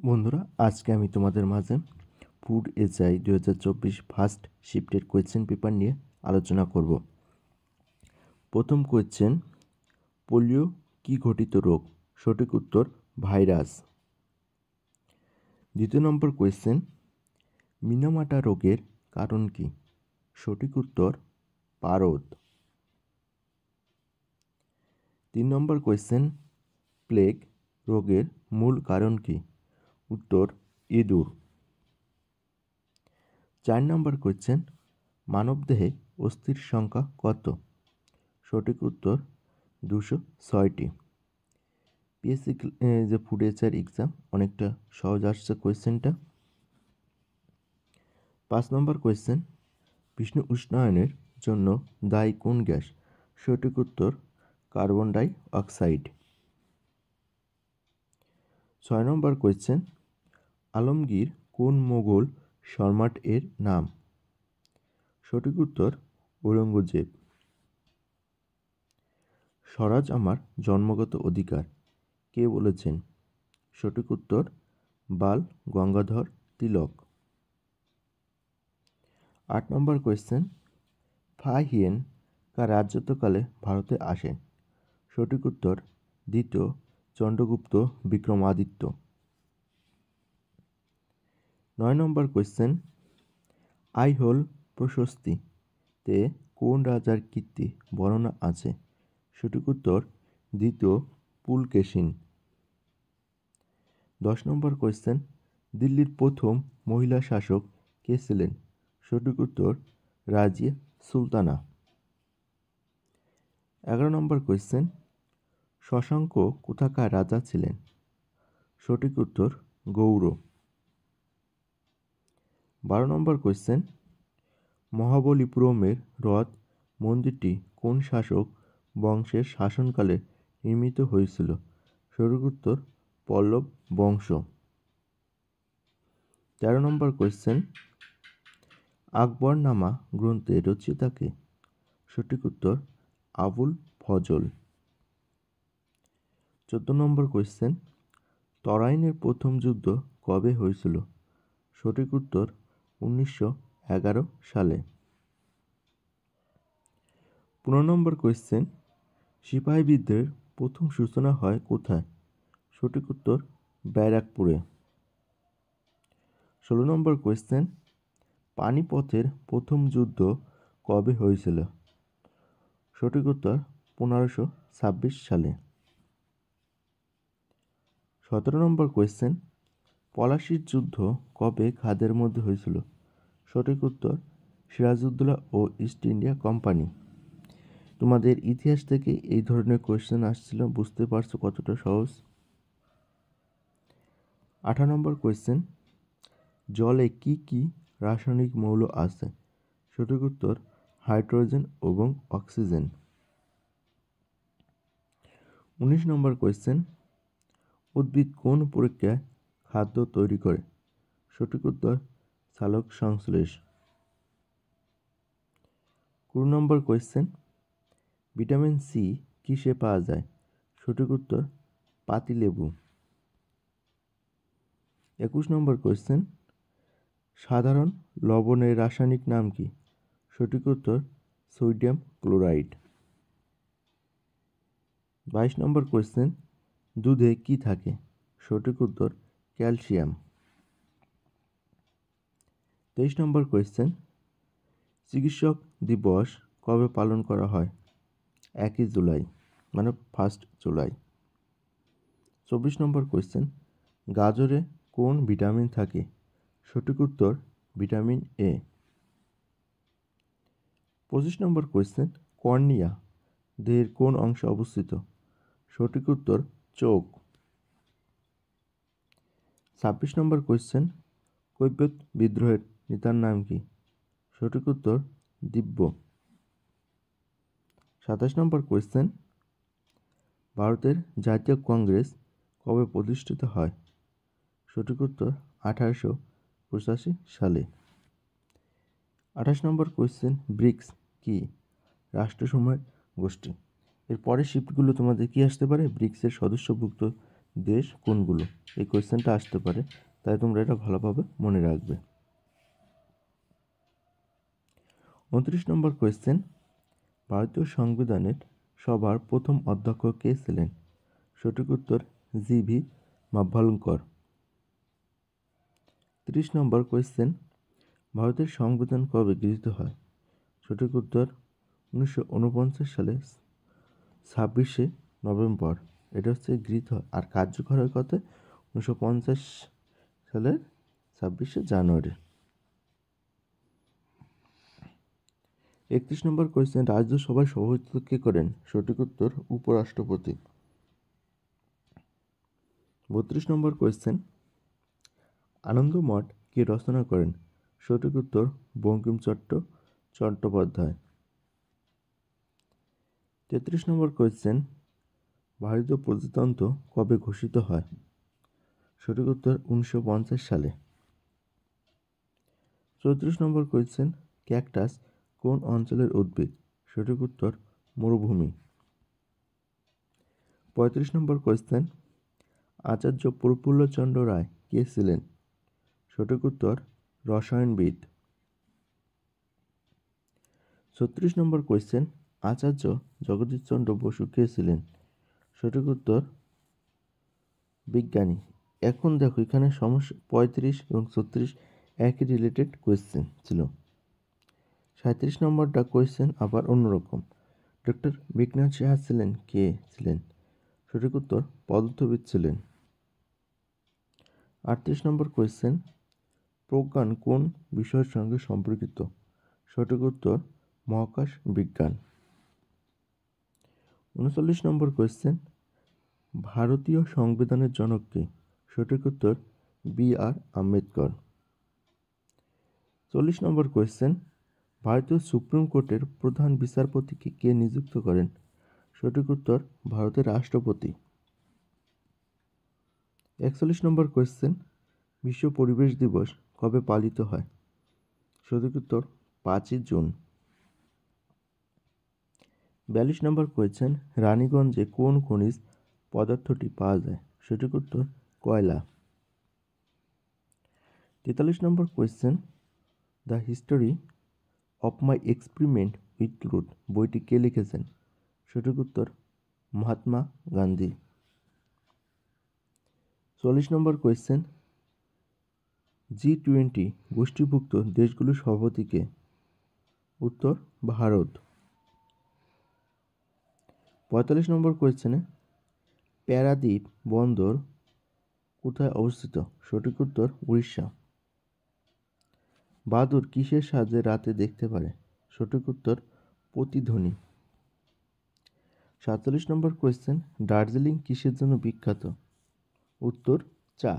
বন্ধুরা, আজকে আমি তোমাদের মাঝে ফুড এসআই 2024 ফার্স্ট শিফটের কোয়েশ্চেন পেপার নিয়ে আলোচনা করব। প্রথম কোয়েশ্চেন, পোলিও কি ঘটিত রোগ? সঠিক উত্তর ভাইরাস। দ্বিতীয় নম্বর কোয়েশ্চেন, মিনামাটা রোগের কারণ কি? সঠিক উত্তর পারদ। 3 নম্বর কোয়েশ্চেন, প্লেগ রোগের মূল কারণ কি? উত্তর ইঁদুর। 4 নম্বর কোয়েশ্চেন, মানবদেহে অস্থির সংখ্যা কত? সঠিক উত্তর 206টি। পিএসসি যে ফুড এসআই এক্সাম অনেকটা সহজ আসছে কোয়েশ্চেনটা। 5 নম্বর কোয়েশ্চেন, বিষ্ণু উষ্ণায়নের জন্য দায়ী কোন গ্যাস? সঠিক উত্তর কার্বন ডাই অক্সাইড। 6 নম্বর কোয়েশ্চেন, আলমগীর কোন মোগল সম্রাট এর নাম? সঠিক উত্তর ঔরঙ্গজেব। স্বরাজ আমার জন্মগত অধিকার কে বলেছেন? সঠিক উত্তর বাল গঙ্গাধর তিলক। 8 নম্বর কোয়েশ্চেন, ফাহিয়েন কার রাজত্বকালে ভারতে আসেন? সঠিক উত্তর দ্বিতীয় চন্দ্রগুপ্ত বিক্রমাদিত্য। 9 নম্বর কোয়েশ্চেন, আইহোল প্রশস্তিতে কোন রাজার কীর্তি বর্ণনা আছে? সঠিক উত্তর দ্বিতীয় পুলকেশিন। 10 নম্বর কোয়েশ্চেন, দিল্লির প্রথম মহিলা শাসক কে ছিলেন? সঠিক উত্তর রাজিয়া সুলতানা। 11 নম্বর কোয়েশ্চেন, শশাঙ্ক কোথাকার রাজা ছিলেন? সঠিক উত্তর গৌড়। 12 নম্বর কোয়েশ্চেন, মহাবলীপুরমের হ্রদ মন্দিরটি কোন শাসক বংশের শাসনকালে নির্মিত হয়েছিল? সঠিক উত্তর পল্লব বংশ। 13 নম্বর কোয়েশ্চেন, আকবরনামা গ্রন্থের রচয়িতা কে? সঠিক উত্তর আবুল ফজল। 14 নম্বর কোয়েশ্চেন, তরাইনের প্রথম যুদ্ধ কবে হয়েছিল? সঠিক উত্তর 1911 সালে। 15 নম্বর কোয়েশ্চেন, সিপাহী বিদ্রোহের প্রথম সূচনা হয় কোথায়? সঠিক উত্তর ব্যারাকপুরে। 16 নম্বর কোয়েশ্চেন, পানিপথের প্রথম যুদ্ধ কবে হয়েছিল? সঠিক উত্তর 1526 সালে। 17 নম্বর কোয়েশ্চেন, পলাশীর যুদ্ধ কবে খাদের মধ্যে হয়েছিল? সঠিক উত্তর সিরাজউদ্দৌলা ও ইস্ট ইন্ডিয়া কোম্পানি। তোমাদের ইতিহাস থেকে এই ধরনের কোয়েশ্চেন আসছিল, বুঝতে পারছো কতটা সহজ। 18 নম্বর কোয়েশ্চেন, জলে কি কি রাসায়নিক মৌল আছে? সঠিক উত্তর হাইড্রোজেন এবং অক্সিজেন। 19 নম্বর কোয়েশ্চেন, উদ্ভিদ কোন প্রক্রিয়ায় খাদ্য তৈরি করে? সঠিক উত্তর সালোক সংশ্লেষ। 20 নম্বর কোয়েশ্চেন, ভিটামিন সি কিসে পাওয়া যায়? সঠিক উত্তর পাতিলেবু। 21 নম্বর কোয়েশ্চেন, সাধারণ লবণের রাসায়নিক নাম কি? সঠিক উত্তর সোডিয়াম ক্লোরাইড। 22 নম্বর কোয়েশ্চেন, দুধে কি থাকে? সঠিক উত্তর ক্যালসিয়াম। 23 নম্বর কোয়েশ্চেন, চিকিৎসক দিবস কবে পালন করা হয়? 1 জুলাই, মানে 1 জুলাই। 24 নম্বর কোয়েশ্চেন, গাজরে কোন ভিটামিন থাকে? সঠিক উত্তর vitamin A. 25 number question, cornea দেহের কোন অংশে অবস্থিত? সঠিক উত্তর চোখ। 26 নম্বর কোয়েশ্চেন, কৈবর্ত বিদ্রোহের নেতার নাম কি? সঠিক উত্তর দিব্য। 27 নম্বর কোয়েশ্চেন, ভারতের জাতীয় কংগ্রেস কবে প্রতিষ্ঠিত হয়? সঠিক উত্তর 1885 সালে। 28 নম্বর কোয়েশ্চেন, ব্রিক্স কি? রাষ্ট্রসমূহের গোষ্ঠী। এর পরের শিফটগুলো তোমাদের কি আসতে পারে? ব্রিক্সের সদস্যভুক্ত দেশ কোনগুলো? এই কোয়েশ্চেনটা আসতে পারে, তাই তোমরা এটা ভালোভাবে মনে রাখবে। 29 নম্বর কোয়েশ্চেন, ভারতীয় সংবিধানের সভার প্রথম অধ্যক্ষ কে ছিলেন? সঠিক উত্তর জি.ভি. মাভ্যালঙ্কর। 30 নম্বর কোয়েশ্চেন, ভারতের সংবিধান কবে গৃহীত হয়? সঠিক উত্তর 1949 সালে 26শে নভেম্বর। এটা হচ্ছে গৃহীত হয়, আর কার্যকর হয় কত? 1950 সালের 26শে জানুয়ারি। 31 নম্বর কোয়েশ্চেন, রাজ্যসভায় সভাপতিত্ব কে করেন? সঠিক উত্তর উপরাষ্ট্রপতি। 32 নম্বর কোয়েশ্চেন, আনন্দমঠ কে রচনা করেন? সঠিক উত্তর বঙ্কিমচন্দ্র চট্টোপাধ্যায়। 33 নম্বর কোয়েশ্চেন, ভারতীয় প্রজাতন্ত্র কবে ঘোষিত হয়? সঠিক উত্তর 1950 সালে। 34 নম্বর কোয়েশ্চেন, ক্যাকটাস কোন অঞ্চলের উদ্ভিদ? সঠিক উত্তর মরুভূমি। 35 নম্বর কোয়েশ্চেন, আচার্য প্রফুল্লচন্দ্র রায় কে ছিলেন? সঠিক উত্তর রসায়নবিদ। 36 নম্বর কোয়েশ্চেন, আচার্য জগদীশচন্দ্র বসু কে ছিলেন? সঠিক উত্তর বিজ্ঞানী। এখন দেখো এখানে সমস্যা 35 এবং 36 একই রিলেটেড কোয়েশ্চেন ছিল। 37 নম্বরটা কোয়েশ্চেন আবার অন্যরকম। ডক্টর বিজ্ঞান সাহা ছিলেন কে ছিলেন? সঠিক উত্তর পদার্থবিদ ছিলেন। 38 নম্বর কোয়েশ্চেন, প্রজ্ঞান কোন বিষয়ের সঙ্গে সম্পর্কিত? সঠিক উত্তর মহাকাশ বিজ্ঞান। 39 নম্বর কোয়েশ্চেন, ভারতীয় সংবিধানের জনক কে? সঠিক উত্তর বি.আর. আম্বেদকর। 40 নম্বর কোয়েশ্চেন, ভারতীয় সুপ্রিম কোর্টের প্রধান বিচারপতিকে কে নিযুক্ত করেন? সঠিক উত্তর ভারতের রাষ্ট্রপতি। 41 নম্বর কোয়েশ্চেন, বিশ্ব পরিবেশ দিবস কবে পালিত হয়? সঠিক উত্তর 5ই জুন। 42 নম্বর কোয়েশ্চেন, রানীগঞ্জে কোন খনিজ পদার্থটি পাওয়া যায়? সঠিক উত্তর কয়লা। 43 নম্বর question, the history of my experiment with truth বইটি কে লিখেছেন? সঠিক উত্তর মহাত্মা গান্ধী। 44 নম্বর কোয়েশ্চেন, G20 গোষ্ঠীভুক্ত দেশগুলোর সভাপতি কে? উত্তর ভারত। 45 নম্বর কোয়েশ্চেনে, প্যারাদ্বীপ বন্দর কোথায় অবস্থিত? সঠিক উত্তর উড়িষ্যা। বাদুড় কিসের সাহায্যে রাতে দেখতে পারে? সঠিক উত্তর প্রতিধ্বনি। 47 নম্বর কোয়েশ্চেন, দার্জিলিং কিসের জন্য বিখ্যাত? উত্তর চা।